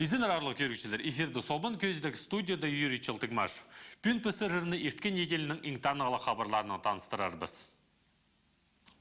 Изін арарлық көргішілер, эфирді солбан көздік студияда Юрий Чылтыгмаш. Бүн пысырырны ерткен неделінің интанығылы хабарларына таныстырарбыз.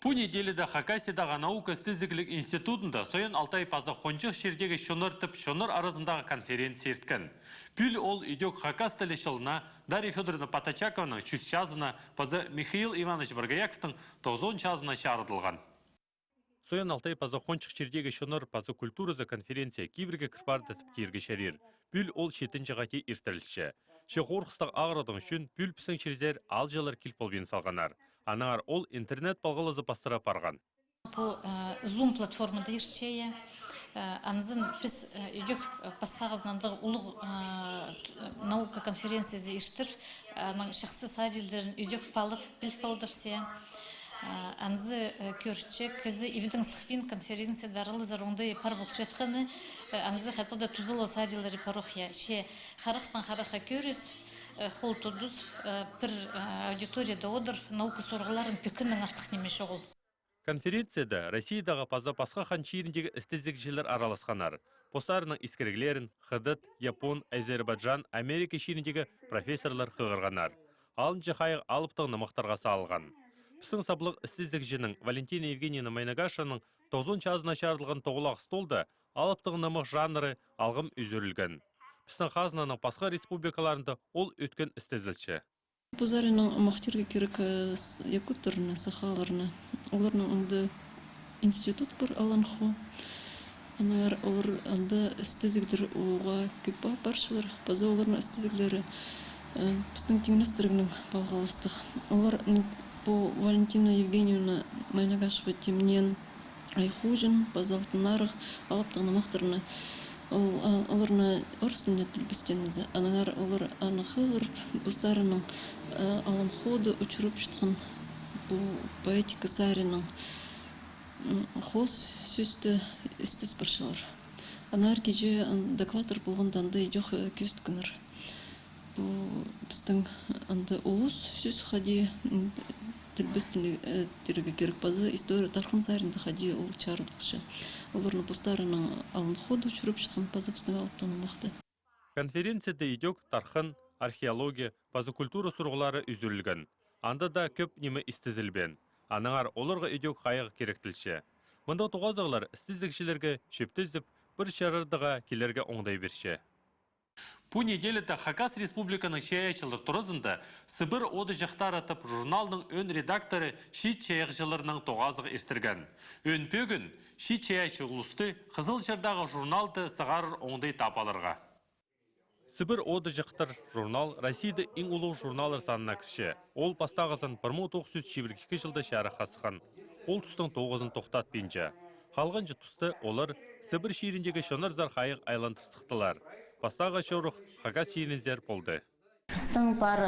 Бұл неделеде Хакасиядағы наука стезіглік институтында соян Алтай пазы қончық шердегі шоныр арасындағы конференция ерткен. Бүл ол үйдек Хакас тілі шылына Дарья Федоровна Потачакованың 100 чазына пазы Михаил Иванович Баргаяковтың 90 чазына шарыдылған. Соян Алтай пазы қончық шердегі шоныр пазы культурызы конференция киберге кірпарды тіптерге шерер. Бүл ол шетінші ғати ертірілші. Шеқорқыстық ағырудың үшін бүл пісің шердер ал жылар келполбен салғанар. Анар ол интернет балғылызы пастыра парған. По Zoom платформада ерчея. Анызын біз үйдек пастағызынандағы ұлық наука конференциясы ештір. Шақсы садилдерін үйдек палып, біл палдырсия. Анзы көрчек, кізі ивентің сықпин конференция дарылы зарунды пар бұлчетқаны, анзы хатыда тузылы садилары парохия. Ше харықтан хараха көріс, қол тұдыз бір аудиторияда одыр наука сорғыларын пекіннің артық немеш оғыл. Конференцияда Россиядағы паза пасқа ханчиеріндегі істездігішілер араласқанар. Постарының искергілерін Хыдыт, Япон, Азербайджан, Америка шеріндегі профессорлар қығырғанар. Алынчы қайық алыптың намақтарға салған. Пістің саблық істездік жінің Валентина Евгеньевна Майнагашаның 90 чазына шарылған тоғылақ столда алыптың намық жанры алғым үзірілген. Пістің қазынаның пасқа республикаларында ол өткен істезілші. Бұзарының мақтерге керек якуттарына, сақаларына. Оларның ұнды институт бір аланху. Анар олар ұнды істезігдер оға көпі баршылар. База оларның істезігдері пістің теңіністірігінің балғалыстық. Олар по Валентина Евгеньевна Майнагашева темнен айхужин, базалтынарық, алаптығына мақтарына. Оларына орыстың тілбістенізі. Анағар олар анықығыр, бұздарының алан ходы ұчырып шытқан бұл поэтика сарының қос сөзді істес баршалар. Анағар кеже докладыр болғанданды жоқ көстікінір. Бұл біздің ұлыс сөз қади тілбістенігі керек базы история тарқын сарында қади ұл чардықшы. Оларны постарының алын ходы ұшырып шытқан пазы біздің алыптың мақты. Конференцияда идек тархын, археология, пазы культура сұрғылары үзірілген. Анда да көп немі істізілбен. Анаңар оларға идек қайығы керектілші. Мұнда тоғазығылар істіздікшілерге шөптізіп, бір шарырдыға келерге оңдай берші. Бұл неделеті Хакас Республиканың шаяйчылыр тұрызында Сыбыр оды жақтар атып журналдың өн редакторы шит шаяйчыларының тоғазығы естірген. Өн пөгін шит шаяйчы ұлысты Қызыл жердағы журналды сығарыр оңдай тапалырға. Сыбыр оды жақтар журнал Россияда ең ұлық журналыр санына кіші. Ол пастағызын 1922 жылда шәрі қасыған. Ол тұстың 9-ын тоқтат бенчі. Қалғанчы тұсты олар Сыбыр шеріндегі шонарзар қайық айлантыр сықтылар. Пастаға шорық Хакас шеріндер болды. Біздің бар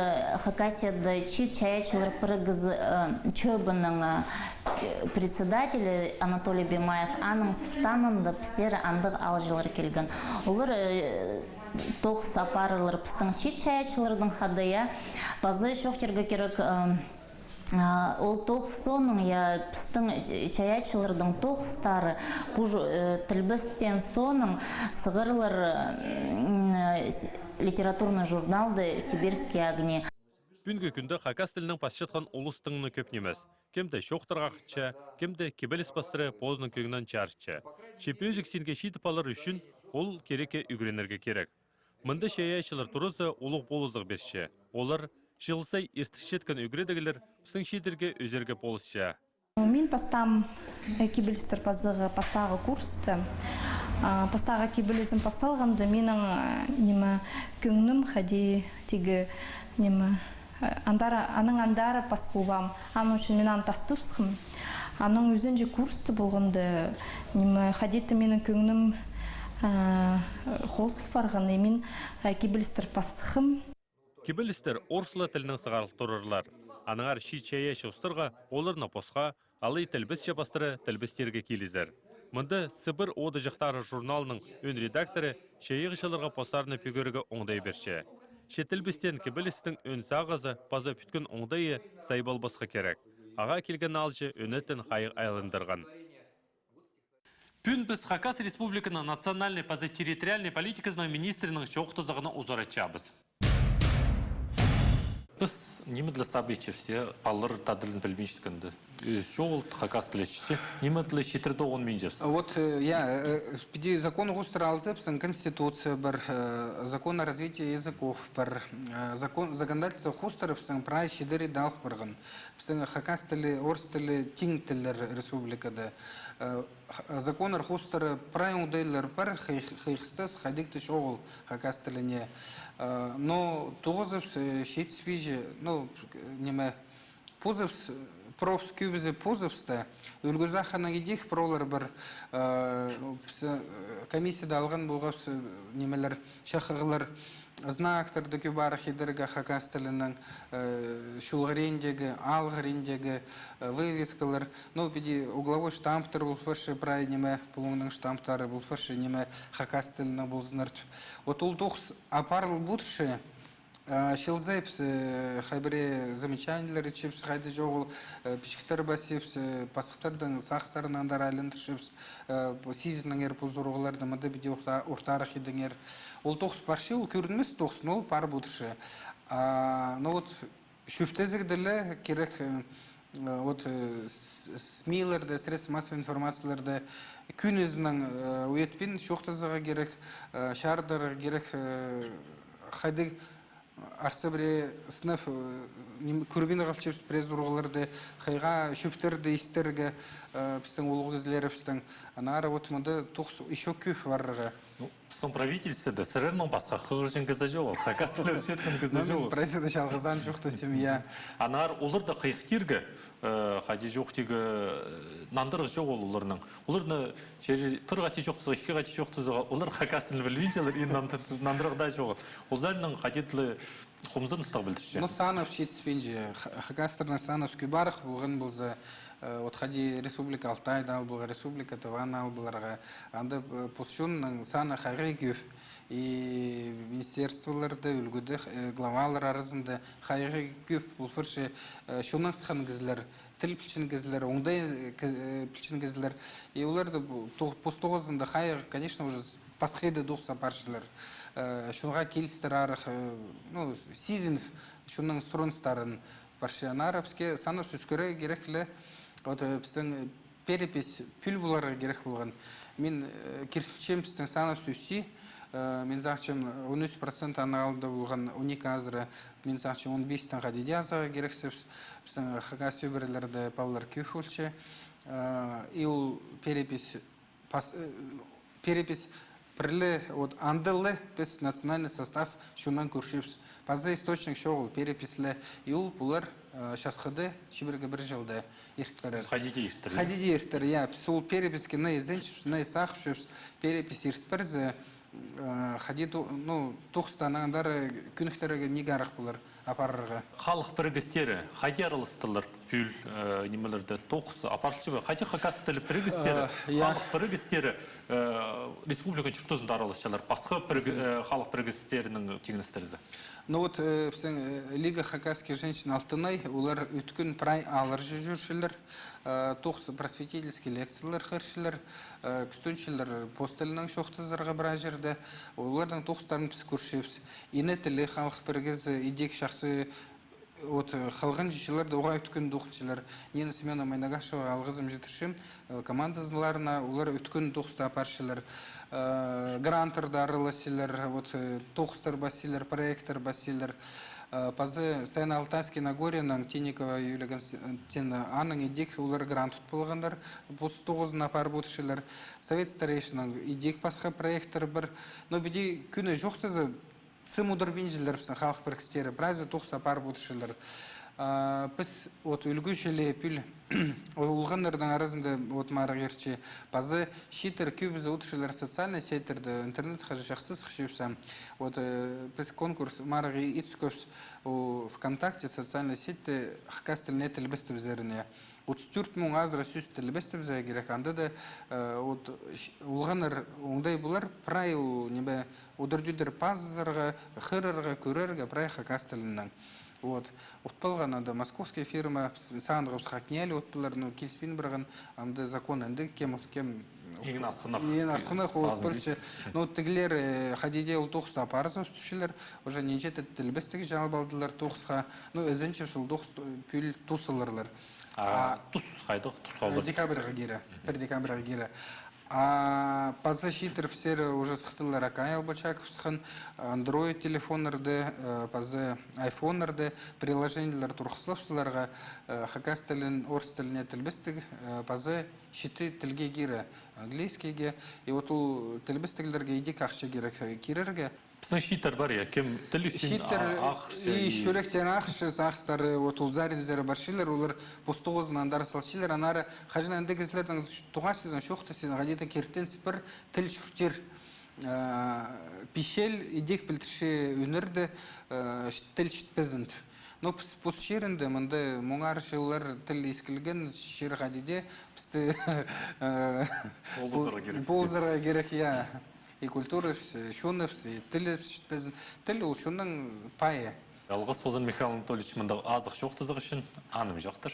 Хакасияда чит чаячылар пырыгыз чөбінің председателі Анатолий Бемаев аның сыфтанында пісері андық алжылар келген. Олар тоқ сапарылар біздің чит чаячылардың қадыя базы шоқтерге керек ол тоқ соның біздің чаячылардың тоқстары бұл тілбістен соның сығырлар литературный журналды «Сибирские огни». Бүгінгі күнді Хакас тілінің пасшатқан ұлыстыңыны көп немес. Кемді шоқтарға қытша, кемді кебелес бастыры позының көгінен чарытша. Шепе өзік сенге шитіп алыр үшін ол кереке үгіренерге керек. Мұнда шаяйшылар тұрызы ұлық болыздық берші. Олар жылысай ертішеткен үгіредігілер біздің шидерге өзерге болысша. Мен пастам кебелестер пазығы пастағы курсты. Пастаға кебелесім пасалғанды менің көңнім қади тегі аның андары пас болбам. Аның үшін мен антастыпсқым. Аның өзінже курсты болғанды қадеті менің көңнім қосылып барғанды мен кебелестер пасықым. Кебелестер орсылы тілінің сығарылық тұрырлар. Аныңар шит чая шоустырға, оларына посқа, алай тілбіс шапастыры тілбістерге келізер. Мұнда Сыбыр оды жақтары журналының өн редакторы шайығышыларға постарыны пөгерігі оңдай берші. Шетілбістен кебелестің өн сағызы паза бүткін оңдайы сайбал басқа керек. Аға келген алжы өнеттен қайық айлындырған. Пүн біз Хакас Республиканың национальный территориальной политикасының министрінің жоқтызығына узарачабыз. Біз немедлі сабече все алыр тадылын білмейшіткінді. Жол Хакас тілешіше, немедлі шетірді оғын менжевс. Вот я пиди закон густралзы, конституция бар, закон о развитии языков бар, законодательство хустары, прай шидери дал барган, Хакас тілі, орыс тілі, тинг тілер республикада. Законар хустары прай удайлар бар, хайхстас хадикты шоғыл Хакас тіліне. Но туғызывс шет спижі, ну, неме, пузывс, профс күбізі пузывсты, үлгізахана едек пролар бір комиссияда алған болғапс немелер шақығылар знактарды көбары хидерге Хакас тілінің шулғырендегі, алғырендегі вывескалар, ну, беде угловой штамптар бұл фыршы прай неме бұлыңның штамптары бұл фыршы неме Хакас тілінің бұл знырт. Вот ол тоқс апарыл бұдшы, Шилзепс, хайбре замечательные чипс, хайде жогл, пичктер басипс, пасхтардан сахстарынан дарайлын чипс, сизиннер пузуругларда мада биде уртарах иденгер. Ол тохс парши, ол көрінмес тохс, но пар будше. Но вот шуфтезик деле керек вот смилерде, средства массовой информацияларда күнізінің уетпен шоқтызыға керек, шардарға керек, хайде Арсабре сынып көрбені қалчып през ұрғыларды қайға шөптерді естерге біздің олғы кезлері біздің анары отымында тоқс еще көп варыға. Біздің правительствода сірерінің басқа қығыржын кізі жоқ, Хакастылар жеткен кізі жоқ. Правительствода шалғызан жоқты семья. Анар олар да қайықтерге, қаде жоқтегі нандырғы жоқ оларының. Оларны бір қате жоқтызға, екі қате жоқтызға, олар Хакастылы білмейшелер, нандырғы да жоқ. Оларының қадетлі құмызын ұстақ білдірші. Но санов шетіспенже, Хакастырна санов күбарық болған болза, вот хади республика Алтай дал была, республика Таван дал была, анда посчун сана харегев и министерстволарда үлгүдө главалар арасында харегев булфыршы шунан схан гизлер тил пилчин гизлер оңдай пилчин гизлер и уларды постогозында хайр конечно уже пасхеды духса паршылар шунга келистер арах ну сизинов шунан сұрынстарын паршан арабске санап сүскөрө керекле. Вот біздің перепись пүл бұларға керек болған. Мен керісінше біздің санап сөйси, мен зақчым 13% анағалында болған 12 азыры, мен зақчым 15-тен қадеде азыға керексіз, біздің Хакас өбірілерді балалар көк өлші. И ол перепись Приле вот андылы без национальный состав шунан көршіпс. Паза источник шоғыл переписле иул бұлар шасқыды шибірге бір жылды ертпәрер. Хадиде ертір. Хадиде ертір, я. Сол переписке на езеншіпс, на есақшіпс, перепис ертпәрзі хадиду, ну, тұқстанаңдары күніктеріге негарық бұлар апарырға. Халық бірігістері, хади аралыстылар пүл немелерді тоқсы апаршы бі? Хади Хакас тілі бірігістері, халық бірігістері республика чүртізінде аралышчалар, басқа халық бірігістерінің тегіністерізі? Ну вот Лига хакасских женщин Алтынай, улар үткін прай алыр жүршілер, тоқсы просветительский лекциялар қыршылар, күстөншілер постелінің шоқтыздарға бұра жерді, олардың тоқстарын біз көршепс. Ине тілі халық біргіз идек шақсы вот халган жишелер оға өткөн духчылар Нина Семена Майнагашева алгызым жетишим командаларына улар өткөн духста апаршылар гранттарда араласылар вот тохстар басилер проекттер басилер пазы Сайна Алтайский Нагорьяның Тинникова Юлия Константиновна аның идек улар грант болгандар бус 9 апар бутшылар Совет старейшинның идек басқа проекттер бір но биде күні жоқтызы Сымудар бенжилер халық біркістері, біразы тоқса пар бұтышылар. Біз үлгішілі піл ұлғандардың арасында марық ерчі. Базы шетір көбізі ұтышылар социальный сеттерді, интернет қажы жақсыз қышыпсам. Біз конкурс марығы итскөпс ВКонтакте социальный сетті Хакас тіліне тілі бісті бізеріне. 34 мың азыра сөз тілі бісті бізі керек. Анда да ұлғаныр оңдай бұлар прай ұдырдүйдер пазырға, қырырға, көрерге прай Хакас тілінің. Отпалған анда московская фирма сағындығыз хакнелі отпылар, келіспен бірған анда закон әнді кем Ең асқынақ. Ең асқынақ ол бірші. Но тігілер хадиде ол тоқста апарызын үстішілер, уже ненжеті тілбістігі жалып алдылар тоқсқа. Ну, өзінше сол тоқс пүл тусылырлар. Тұс қайдық, тұс қалдыр. Декабрға кері, 1 декабрға кері. Пазы шитер псер уже сықтылар акаял бачаковсқан Android телефонларды, пазы айфонларды, приложениялар тұрқысылапсыларға хакас тілін, орыс тіліне тілбістік, пазы шиті тілге кері английскийге. И вот ол тілбістігілерге едек ақшы керек керерге. Біздің шитер бар я, кем тіл үшін ақшы? И шөректен ақшы, ақстары, вот ол зарезері баршилер, олар постуғызын андары салшилер, анары қажын әнді кезілердің туға сезін, шоқты сезін, ғадеті кертен сіпір тіл шүртер пишел, едек білтірші өнірді тіл шүтпезінді. Но пос шерінді, мұнды мұңар жылдар тіл ескілген шер ғадеде пісті болзырға керек, я. И культура, шуны, тілі шүтпезін. Тіл ол шуның пайы. Алғыс болсын Михаил Анатольевич, мұнда азық жоқтызық үшін аным жоқтыр.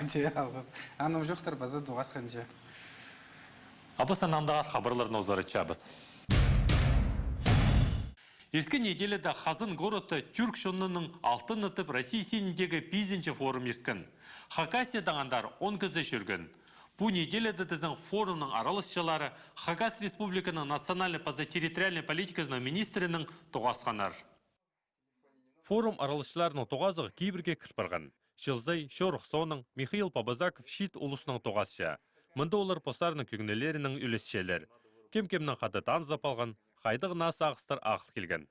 Же, алғыс. Аным жоқтыр, базы дуғасқан же. Абысан андағар хабарларын озары чабыз. Ескі неделеді Хазын городы түрк шонының алтын ұтып Россия сеніндегі бизінші форум ерскен. Хакасиядан андар 10 күзі жүрген. Бұл неделеді тізін форумның аралысшылары Хакас Республиканың национальный территориальной политикасының министрінің тоғасқанар. Форум аралысшыларының тоғазығы кейбірге кірпірген. Жылзай Шорықсоның Михаил Пабазаков шит ұлысының тоғасшы. Мұнда олар постарының көгінелерінің үлесшелер. Кем-кемнің қады таң запалған, қайдығы насы ағыстар ақыл келген.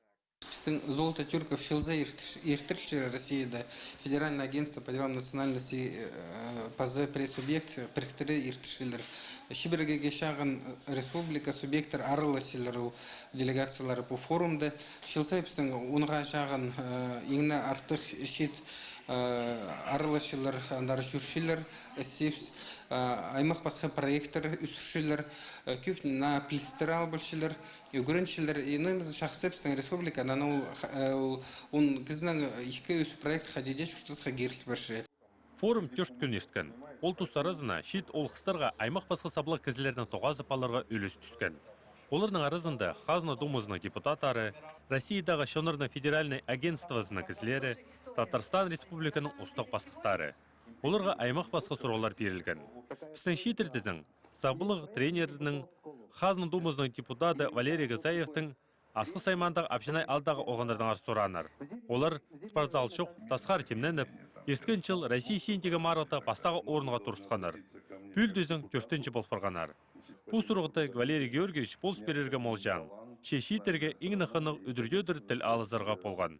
Золото тюрков Шилза Иртырчи Россия, Федеральное агентство по делам национальности ПАЗ пресс-субъект Прихтыры Иртышилер. Шиберге Гешаган Республика субъектор Арласилер делегациялары по форумда. Шилза Ипстың унға жағын еңна артық шит Арласилер, андар жүршилер, сепс, аймақ басқа проекттер үсіршілер, көп на плестерал большилер, үгіріншілер, еніміз шақсепстің республика, он кізінің екі үс проект қадеде шүртізға керлі бірші. Форум төшт күн ешкен. Ол тұстарызына шет олқыстарға аймақ басқа саблы кізілердің тоғазы паларға үлес түскен. Олардың арызында Хазна Думызының депутатары, Россиядағы Шонырны федеральный агентствозының кізілері, Татарстан Республиканың ұстық бастықтары. Оларға аймақ басқа сұрғалар берілген. Біздің шетірдізің сабылық тренерінің Хазна Думызының депутаты Валерий Газаевтың асқы саймандағы апшынай алдағы оғандардың арсуранар. Олар спортзал шоқ тасқар темненіп, есткен жыл Россия сентегі марғыта бастағы орынға тұрысқанар. Бүлдізің төртінші болфырғанар. Бұл сұрғыты Валерий Георгиевич болс берерге молжан. Шешетерге еңіні қынық үдірдедір тіл алызарға болған.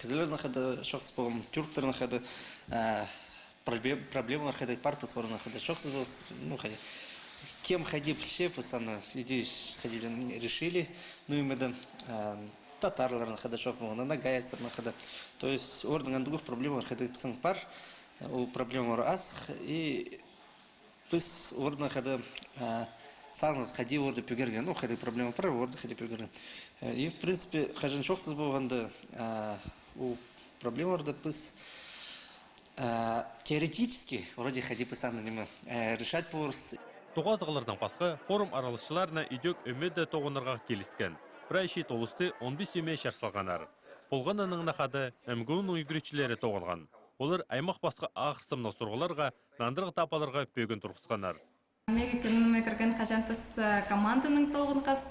Кізілердің қады шоқсы болған, түрктердің қады проблемалар қады парпыс орын қады шоқсы болсын. Кем ходи пришли, пацаны, идеюсь, ходили, решили. Ну и мы там татарларны хадашов могли, нагайцарны хада. То есть орден других проблем ходи псан пар, у проблем раз и пыс орден ходи сам ходи орды пюгерген, ну ходи проблема пар, орды ходи пюгерген. И в принципе хажен шохтыз болганда у проблем орды пыс теоретически вроде ходи пысаны неме решать порс. Тоғазығылардың пасқы форум аралысшыларына үйдек өмеді тоғынырға келіскен. Бір айшет олысты 15 өме шарсалғанар. Болғанының нақады әмгуын үйгіретшілері тоғынған. Олар аймақ басқа ақырсымны сұрғыларға, нандырғы тапаларға бөгін тұрғысқанар. Меге күнімі кірген қажанпыз команданың тоғын қапс,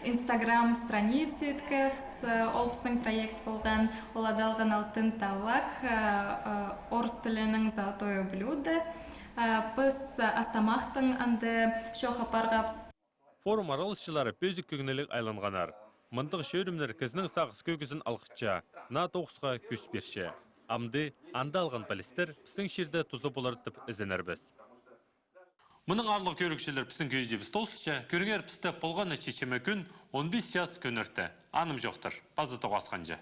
Инстаграм страницы еткіпс, олпсының проект болған, ол адалған алтын тавак, орыс тілінің золотое блюдо, біз астамақтың анды шоқа парғапс. Форум аралысшылары пөзік көгінелік айланғанар. Мұндық шөрімлер кізінің сағыз көгізін алғытша, на тоғысқа көз берші. Амды анда алған полистер пістің шерді тұзы болардып ізінер біз. Мұның арлық көрікшілер пісін көйде біз толсыча, көріңер пісті болғаны чечеме күн 15 жас көнірті. Аным жоқтыр, базы тоғасқанжа.